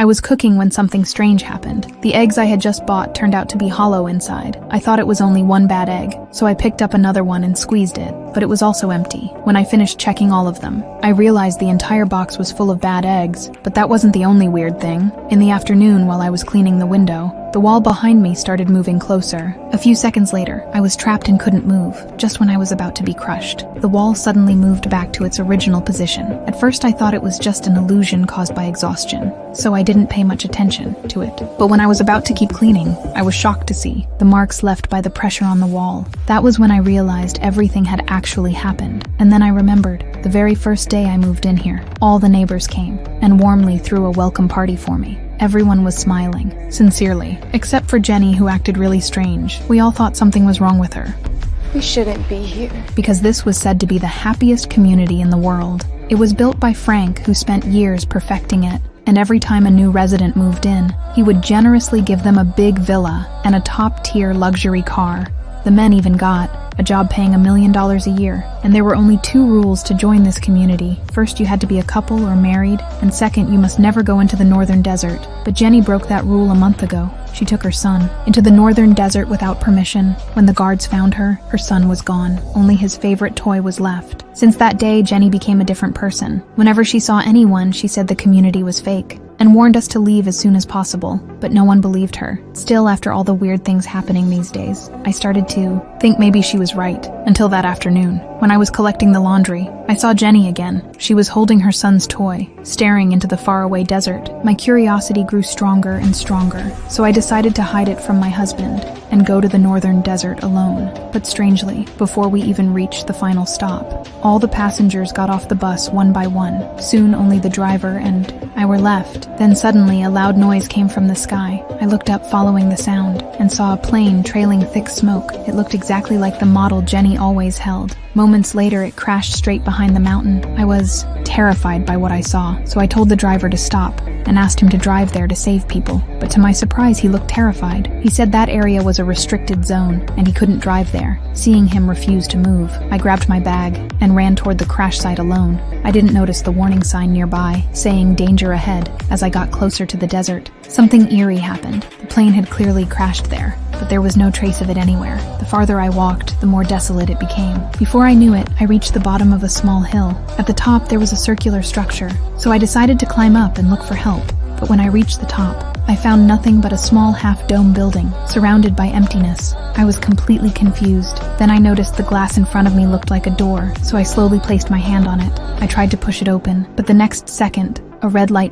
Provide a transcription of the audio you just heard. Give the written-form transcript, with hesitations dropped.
I was cooking when something strange happened. The eggs I had just bought turned out to be hollow inside. I thought it was only one bad egg, so I picked up another one and squeezed it, but it was also empty. When I finished checking all of them, I realized the entire box was full of bad eggs, but that wasn't the only weird thing. In the afternoon, while I was cleaning the window, the wall behind me started moving closer. A few seconds later, I was trapped and couldn't move. Just when I was about to be crushed, the wall suddenly moved back to its original position. At first I thought it was just an illusion caused by exhaustion, so I didn't pay much attention to it. But when I was about to keep cleaning, I was shocked to see the marks left by the pressure on the wall. That was when I realized everything had actually happened. And then I remembered, the very first day I moved in here, all the neighbors came and warmly threw a welcome party for me. Everyone was smiling, sincerely, except for Jenny, who acted really strange. We all thought something was wrong with her. We shouldn't be here. Because this was said to be the happiest community in the world. It was built by Frank, who spent years perfecting it, and every time a new resident moved in, he would generously give them a big villa and a top-tier luxury car. The men even got a job paying $1 million a year, and there were only 2 rules to join this community. First, you had to be a couple or married, and second, you must never go into the northern desert. But Jenny broke that rule a month ago. She took her son into the northern desert without permission. When the guards found her, her son was gone. Only his favorite toy was left. Since that day, Jenny became a different person. Whenever she saw anyone, she said the community was fake, and warned us to leave as soon as possible, but no one believed her. Still, after all the weird things happening these days, I started to think maybe she was right, until that afternoon. When I was collecting the laundry, I saw Jenny again. She was holding her son's toy, staring into the faraway desert. My curiosity grew stronger and stronger, so I decided to hide it from my husband and go to the northern desert alone. But strangely, before we even reached the final stop, all the passengers got off the bus one by one. Soon only the driver and I were left. Then suddenly a loud noise came from the sky. I looked up following the sound and saw a plane trailing thick smoke. It looked exactly like the model Jenny always held. Moments later, it crashed straight behind the mountain. I was terrified by what I saw, so I told the driver to stop and asked him to drive there to save people. But to my surprise, he looked terrified. He said that area was a restricted zone and he couldn't drive there. Seeing him refuse to move, I grabbed my bag and ran toward the crash site alone. I didn't notice the warning sign nearby, saying danger ahead. As I got closer to the desert, something eerie happened. The plane had clearly crashed there, but there was no trace of it anywhere. The farther I walked, the more desolate it became. Before I knew it, I reached the bottom of a small hill. At the top, there was a circular structure, so I decided to climb up and look for help. But when I reached the top, I found nothing but a small half-dome building, surrounded by emptiness. I was completely confused. Then I noticed the glass in front of me looked like a door, so I slowly placed my hand on it. I tried to push it open, but the next second, a red light